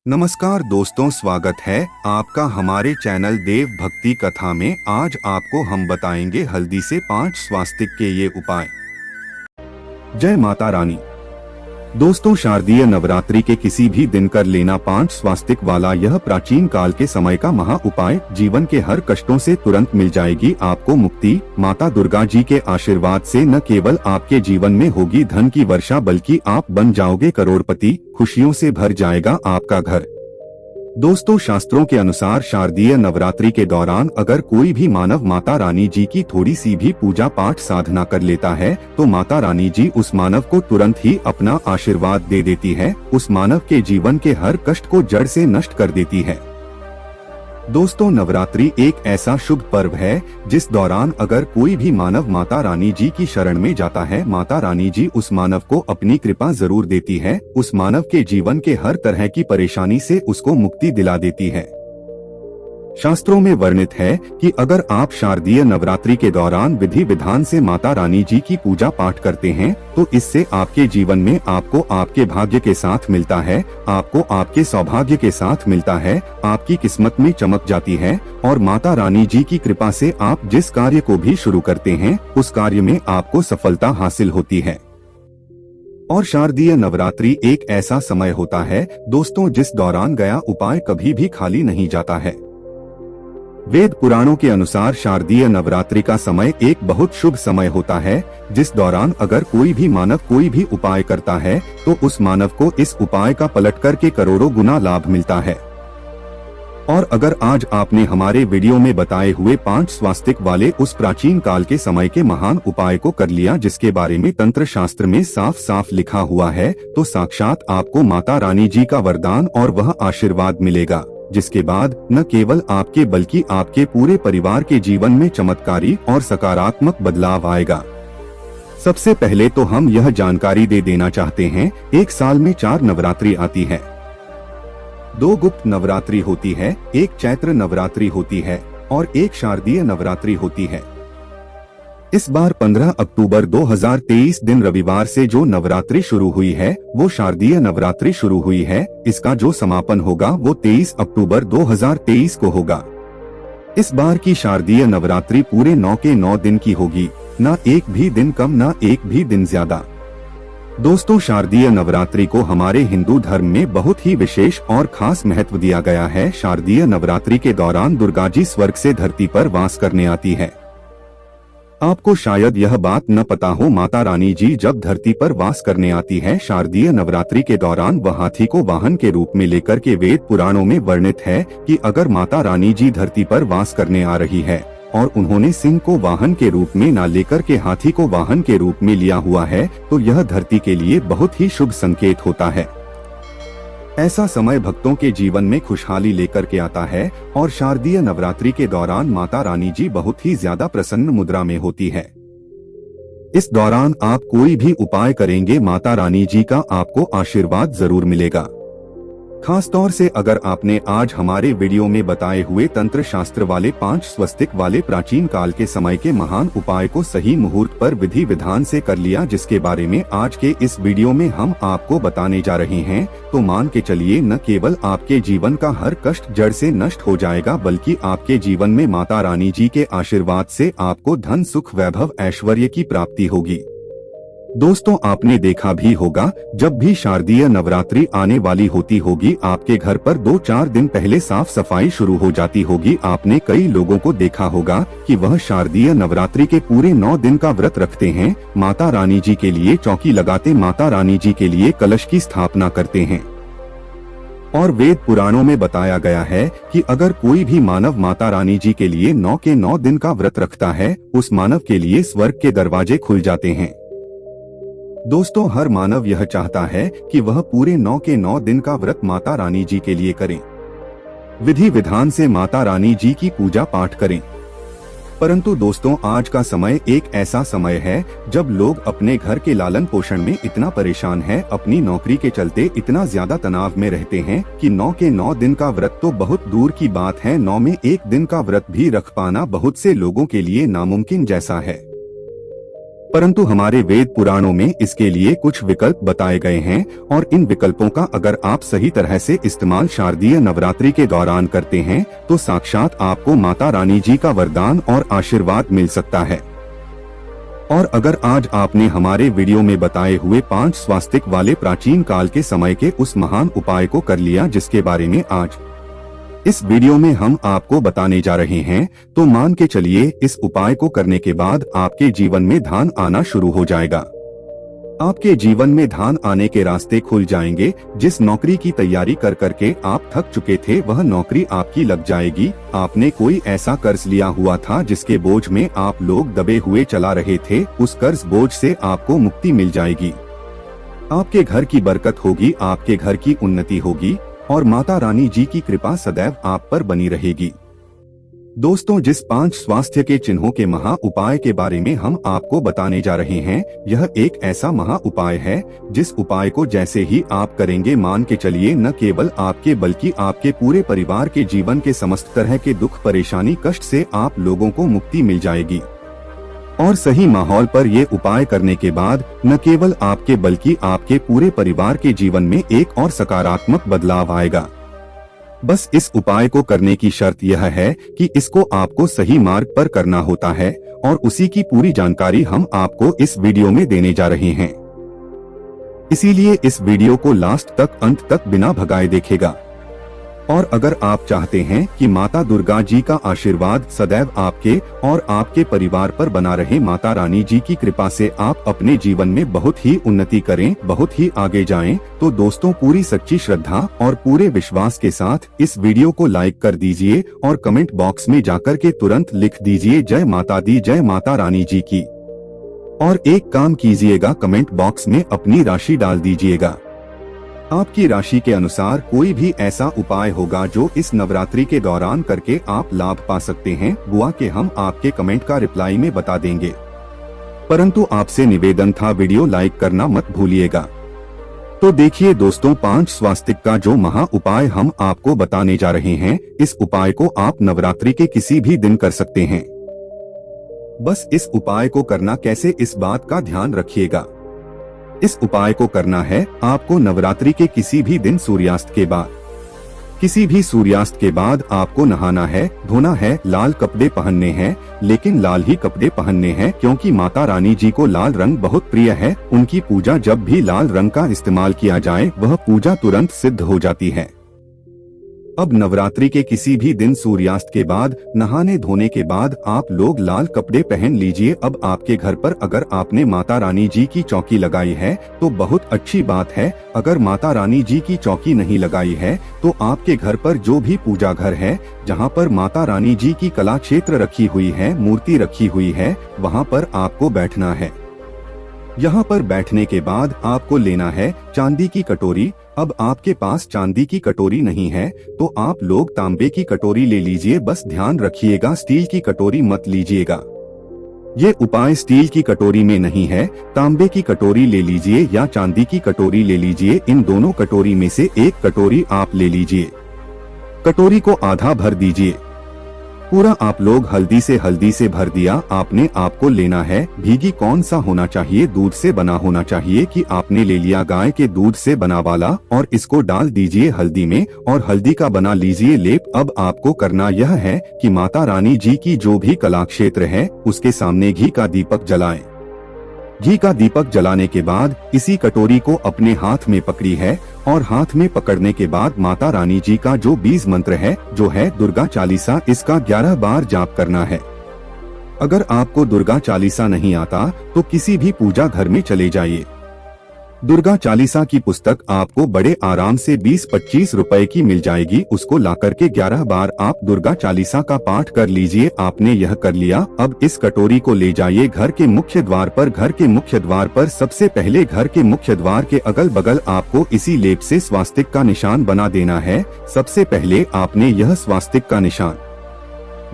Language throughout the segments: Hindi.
नमस्कार दोस्तों, स्वागत है आपका हमारे चैनल देव भक्ति कथा में। आज आपको हम बताएंगे हल्दी से 5 स्वास्तिक के ये उपाय। जय माता रानी। दोस्तों, शारदीय नवरात्रि के किसी भी दिन कर लेना 5 स्वास्तिक वाला यह प्राचीन काल के समय का महा उपाय जीवन के हर कष्टों से तुरंत मिल जाएगी आपको मुक्ति। माता दुर्गा जी के आशीर्वाद से न केवल आपके जीवन में होगी धन की वर्षा, बल्कि आप बन जाओगे करोड़पति। खुशियों से भर जाएगा आपका घर। दोस्तों, शास्त्रों के अनुसार शारदीय नवरात्रि के दौरान अगर कोई भी मानव माता रानी जी की थोड़ी सी भी पूजा पाठ साधना कर लेता है तो माता रानी जी उस मानव को तुरंत ही अपना आशीर्वाद दे देती है, उस मानव के जीवन के हर कष्ट को जड़ से नष्ट कर देती है। दोस्तों, नवरात्रि एक ऐसा शुभ पर्व है जिस दौरान अगर कोई भी मानव माता रानी जी की शरण में जाता है, माता रानी जी उस मानव को अपनी कृपा जरूर देती है, उस मानव के जीवन के हर तरह की परेशानी से उसको मुक्ति दिला देती है। शास्त्रों में वर्णित है कि अगर आप शारदीय नवरात्रि के दौरान विधि विधान से माता रानी जी की पूजा पाठ करते हैं तो इससे आपके जीवन में आपको आपके भाग्य के साथ मिलता है, आपको आपके सौभाग्य के साथ मिलता है, आपकी किस्मत में चमक जाती है और माता रानी जी की कृपा से आप जिस कार्य को भी शुरू करते हैं उस कार्य में आपको सफलता हासिल होती है। और शारदीय नवरात्रि एक ऐसा समय होता है दोस्तों जिस दौरान गया उपाय कभी भी खाली नहीं जाता है। वेद पुराणों के अनुसार शारदीय नवरात्रि का समय एक बहुत शुभ समय होता है जिस दौरान अगर कोई भी मानव कोई भी उपाय करता है तो उस मानव को इस उपाय का पलट करके करोड़ों गुना लाभ मिलता है। और अगर आज आपने हमारे वीडियो में बताए हुए 5 स्वास्तिक वाले उस प्राचीन काल के समय के महान उपाय को कर लिया जिसके बारे में तंत्र शास्त्र में साफ साफ लिखा हुआ है, तो साक्षात आपको माता रानी जी का वरदान और वह आशीर्वाद मिलेगा, जिसके बाद न केवल आपके बल्कि आपके पूरे परिवार के जीवन में चमत्कारी और सकारात्मक बदलाव आएगा। सबसे पहले तो हम यह जानकारी दे देना चाहते हैं, एक साल में 4 नवरात्रि आती है। 2 गुप्त नवरात्रि होती है, एक चैत्र नवरात्रि होती है और एक शारदीय नवरात्रि होती है। इस बार 15 अक्टूबर 2023 दिन रविवार से जो नवरात्रि शुरू हुई है वो शारदीय नवरात्रि शुरू हुई है। इसका जो समापन होगा वो 23 अक्टूबर 2023 को होगा। इस बार की शारदीय नवरात्रि पूरे 9 के 9 दिन की होगी, ना एक भी दिन कम ना एक भी दिन ज्यादा। दोस्तों, शारदीय नवरात्रि को हमारे हिंदू धर्म में बहुत ही विशेष और खास महत्व दिया गया है। शारदीय नवरात्रि के दौरान दुर्गा जी स्वर्ग से धरती पर वास करने आती है। आपको शायद यह बात न पता हो, माता रानी जी जब धरती पर वास करने आती है शारदीय नवरात्रि के दौरान वह हाथी को वाहन के रूप में लेकर के वेद पुराणों में वर्णित है कि अगर माता रानी जी धरती पर वास करने आ रही है और उन्होंने सिंह को वाहन के रूप में न लेकर के हाथी को वाहन के रूप में लिया हुआ है तो यह धरती के लिए बहुत ही शुभ संकेत होता है। ऐसा समय भक्तों के जीवन में खुशहाली लेकर के आता है और शारदीय नवरात्रि के दौरान माता रानी जी बहुत ही ज्यादा प्रसन्न मुद्रा में होती है। इस दौरान आप कोई भी उपाय करेंगे माता रानी जी का आपको आशीर्वाद जरूर मिलेगा। खास तौर से अगर आपने आज हमारे वीडियो में बताए हुए तंत्र शास्त्र वाले 5 स्वस्तिक वाले प्राचीन काल के समय के महान उपाय को सही मुहूर्त पर विधि विधान से कर लिया, जिसके बारे में आज के इस वीडियो में हम आपको बताने जा रहे हैं, तो मान के चलिए न केवल आपके जीवन का हर कष्ट जड़ से नष्ट हो जाएगा बल्कि आपके जीवन में माता रानी जी के आशीर्वाद से आपको धन सुख वैभव ऐश्वर्य की प्राप्ति होगी। दोस्तों, आपने देखा भी होगा जब भी शारदीय नवरात्रि आने वाली होती होगी आपके घर पर 2-4 दिन पहले साफ सफाई शुरू हो जाती होगी। आपने कई लोगों को देखा होगा कि वह शारदीय नवरात्रि के पूरे 9 दिन का व्रत रखते हैं, माता रानी जी के लिए चौकी लगाते, माता रानी जी के लिए कलश की स्थापना करते हैं। और वेद पुराणों में बताया गया है कि अगर कोई भी मानव माता रानी जी के लिए 9 के 9 दिन का व्रत रखता है उस मानव के लिए स्वर्ग के दरवाजे खुल जाते हैं। दोस्तों, हर मानव यह चाहता है कि वह पूरे 9 के 9 दिन का व्रत माता रानी जी के लिए करें, विधि विधान से माता रानी जी की पूजा पाठ करें। परंतु दोस्तों, आज का समय एक ऐसा समय है जब लोग अपने घर के लालन पोषण में इतना परेशान है, अपनी नौकरी के चलते इतना ज्यादा तनाव में रहते हैं कि 9 के 9 दिन का व्रत तो बहुत दूर की बात है, 9 में एक दिन का व्रत भी रख पाना बहुत से लोगों के लिए नामुमकिन जैसा है। परंतु हमारे वेद पुराणों में इसके लिए कुछ विकल्प बताए गए हैं और इन विकल्पों का अगर आप सही तरह से इस्तेमाल शारदीय नवरात्रि के दौरान करते हैं तो साक्षात आपको माता रानी जी का वरदान और आशीर्वाद मिल सकता है। और अगर आज आपने हमारे वीडियो में बताए हुए 5 स्वास्तिक वाले प्राचीन काल के समय के उस महान उपाय को कर लिया जिसके बारे में आज इस वीडियो में हम आपको बताने जा रहे हैं, तो मान के चलिए इस उपाय को करने के बाद आपके जीवन में धन आना शुरू हो जाएगा। आपके जीवन में धन आने के रास्ते खुल जाएंगे। जिस नौकरी की तैयारी कर करके आप थक चुके थे वह नौकरी आपकी लग जाएगी। आपने कोई ऐसा कर्ज लिया हुआ था जिसके बोझ में आप लोग दबे हुए चला रहे थे, उस कर्ज बोझ से आपको मुक्ति मिल जाएगी। आपके घर की बरकत होगी, आपके घर की उन्नति होगी और माता रानी जी की कृपा सदैव आप पर बनी रहेगी। दोस्तों, जिस 5 स्वास्थ्य के चिन्हों के महा उपाय के बारे में हम आपको बताने जा रहे हैं, यह एक ऐसा महा उपाय है जिस उपाय को जैसे ही आप करेंगे मान के चलिए न केवल आपके बल्कि आपके पूरे परिवार के जीवन के समस्त तरह के दुख परेशानी कष्ट से आप लोगों को मुक्ति मिल जाएगी। और सही माहौल पर ये उपाय करने के बाद न केवल आपके बल्कि आपके पूरे परिवार के जीवन में एक और सकारात्मक बदलाव आएगा। बस इस उपाय को करने की शर्त यह है कि इसको आपको सही मार्ग पर करना होता है और उसी की पूरी जानकारी हम आपको इस वीडियो में देने जा रहे हैं। इसीलिए इस वीडियो को लास्ट तक अंत तक बिना भगाए देखेगा। और अगर आप चाहते हैं कि माता दुर्गा जी का आशीर्वाद सदैव आपके और आपके परिवार पर बना रहे, माता रानी जी की कृपा से आप अपने जीवन में बहुत ही उन्नति करें, बहुत ही आगे जाएं, तो दोस्तों पूरी सच्ची श्रद्धा और पूरे विश्वास के साथ इस वीडियो को लाइक कर दीजिए और कमेंट बॉक्स में जाकर के तुरंत लिख दीजिए जय माता दी, जय माता रानी जी की। और एक काम कीजिएगा, कमेंट बॉक्स में अपनी राशि डाल दीजिएगा। आपकी राशि के अनुसार कोई भी ऐसा उपाय होगा जो इस नवरात्रि के दौरान करके आप लाभ पा सकते हैं, बुआ के हम आपके कमेंट का रिप्लाई में बता देंगे। परंतु आपसे निवेदन था, वीडियो लाइक करना मत भूलिएगा। तो देखिए दोस्तों, 5 स्वास्तिक का जो महा उपाय हम आपको बताने जा रहे हैं, इस उपाय को आप नवरात्रि के किसी भी दिन कर सकते हैं। बस इस उपाय को करना कैसे, इस बात का ध्यान रखिएगा। इस उपाय को करना है आपको नवरात्रि के किसी भी दिन सूर्यास्त के बाद। किसी भी सूर्यास्त के बाद आपको नहाना है, धोना है, लाल कपड़े पहनने हैं, लेकिन लाल ही कपड़े पहनने हैं क्योंकि माता रानी जी को लाल रंग बहुत प्रिय है। उनकी पूजा जब भी लाल रंग का इस्तेमाल किया जाए वह पूजा तुरंत सिद्ध हो जाती है। अब नवरात्रि के किसी भी दिन सूर्यास्त के बाद नहाने धोने के बाद आप लोग लाल कपड़े पहन लीजिए। अब आपके घर पर अगर आपने माता रानी जी की चौकी लगाई है तो बहुत अच्छी बात है। अगर माता रानी जी की चौकी नहीं लगाई है तो आपके घर पर जो भी पूजा घर है, जहां पर माता रानी जी की कला क्षेत्र रखी हुई है, मूर्ति रखी हुई है, वहां पर आपको बैठना है। यहाँ पर बैठने के बाद आपको लेना है चांदी की कटोरी। अब आपके पास चांदी की कटोरी नहीं है तो आप लोग तांबे की कटोरी ले लीजिए। बस ध्यान रखिएगा, स्टील की कटोरी मत लीजिएगा। ये उपाय स्टील की कटोरी में नहीं है, तांबे की कटोरी ले लीजिए या चांदी की कटोरी ले लीजिए। इन दोनों कटोरी में से एक कटोरी आप ले लीजिए। कटोरी को आधा भर दीजिए। पूरा आप लोग हल्दी से भर दिया। आपने आपको लेना है भीगी, कौन सा होना चाहिए, दूध से बना होना चाहिए कि आपने ले लिया गाय के दूध से बना वाला, और इसको डाल दीजिए हल्दी में और हल्दी का बना लीजिए लेप। अब आपको करना यह है कि माता रानी जी की जो भी कला क्षेत्र है उसके सामने घी का दीपक जलाएं। घी का दीपक जलाने के बाद इसी कटोरी को अपने हाथ में पकड़ी है और हाथ में पकड़ने के बाद माता रानी जी का जो बीज मंत्र है, जो है दुर्गा चालीसा, इसका 11 बार जाप करना है। अगर आपको दुर्गा चालीसा नहीं आता तो किसी भी पूजा घर में चले जाइए। दुर्गा चालीसा की पुस्तक आपको बड़े आराम से 20-25 रुपए की मिल जाएगी। उसको लाकर के 11 बार आप दुर्गा चालीसा का पाठ कर लीजिए। आपने यह कर लिया। अब इस कटोरी को ले जाइए घर के मुख्य द्वार पर। घर के मुख्य द्वार पर सबसे पहले घर के मुख्य द्वार के अगल बगल आपको इसी लेप से स्वास्तिक का निशान बना देना है। सबसे पहले आपने यह स्वास्तिक का निशान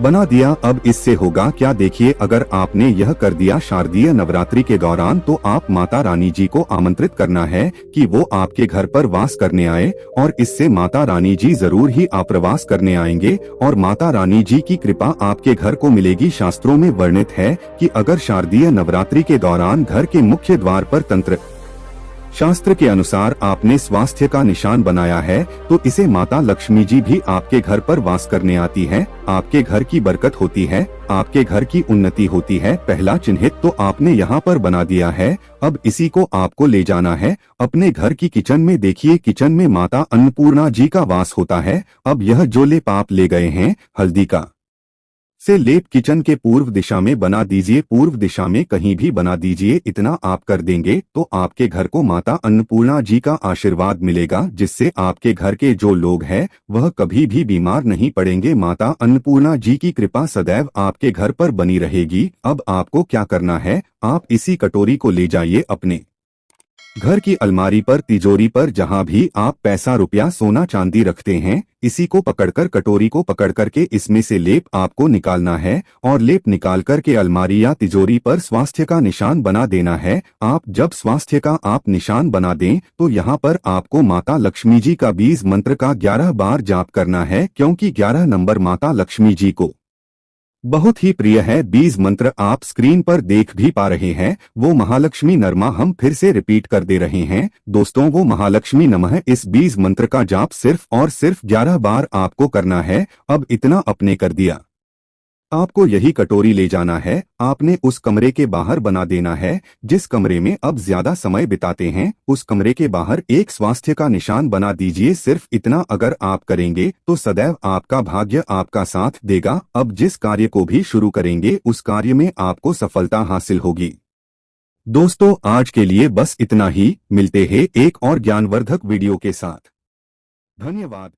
बना दिया। अब इससे होगा क्या, देखिए अगर आपने यह कर दिया शारदीय नवरात्रि के दौरान, तो आप माता रानी जी को आमंत्रित करना है कि वो आपके घर पर वास करने आए, और इससे माता रानी जी जरूर ही आप्रवास करने आएंगे और माता रानी जी की कृपा आपके घर को मिलेगी। शास्त्रों में वर्णित है कि अगर शारदीय नवरात्रि के दौरान घर के मुख्य द्वार पर तंत्र शास्त्र के अनुसार आपने स्वास्थ्य का निशान बनाया है, तो इसे माता लक्ष्मी जी भी आपके घर पर वास करने आती है, आपके घर की बरकत होती है, आपके घर की उन्नति होती है। पहला चिन्हित तो आपने यहाँ पर बना दिया है। अब इसी को आपको ले जाना है अपने घर की किचन में। देखिए किचन में माता अन्नपूर्णा जी का वास होता है। अब यह जो लेप आप ले गए हैं हल्दी का से लेप किचन के पूर्व दिशा में बना दीजिए। पूर्व दिशा में कहीं भी बना दीजिए। इतना आप कर देंगे तो आपके घर को माता अन्नपूर्णा जी का आशीर्वाद मिलेगा, जिससे आपके घर के जो लोग हैं वह कभी भी बीमार नहीं पड़ेंगे। माता अन्नपूर्णा जी की कृपा सदैव आपके घर पर बनी रहेगी। अब आपको क्या करना है, आप इसी कटोरी को ले जाइए अपने घर की अलमारी पर, तिजोरी पर, जहां भी आप पैसा रुपया सोना चांदी रखते हैं, इसी को पकड़कर, कटोरी को पकड़ करके इसमें से लेप आपको निकालना है और लेप निकाल करके अलमारी या तिजोरी पर स्वास्थ्य का निशान बना देना है। आप जब स्वास्थ्य का आप निशान बना दें तो यहाँ पर आपको माता लक्ष्मी जी का बीज मंत्र का 11 बार जाप करना है, क्योंकि 11 नंबर माता लक्ष्मी जी को बहुत ही प्रिय है। बीज मंत्र आप स्क्रीन पर देख भी पा रहे हैं, वो महालक्ष्मी नरमा हम फिर से रिपीट कर दे रहे हैं दोस्तों, वो महालक्ष्मी नमः। इस बीज मंत्र का जाप सिर्फ और सिर्फ 11 बार आपको करना है। अब इतना आपने कर दिया, आपको यही कटोरी ले जाना है, आपने उस कमरे के बाहर बना देना है जिस कमरे में अब ज्यादा समय बिताते हैं। उस कमरे के बाहर एक स्वास्थ्य का निशान बना दीजिए। सिर्फ इतना अगर आप करेंगे तो सदैव आपका भाग्य आपका साथ देगा। अब जिस कार्य को भी शुरू करेंगे उस कार्य में आपको सफलता हासिल होगी। दोस्तों आज के लिए बस इतना ही, मिलते हैं एक और ज्ञानवर्धक वीडियो के साथ। धन्यवाद।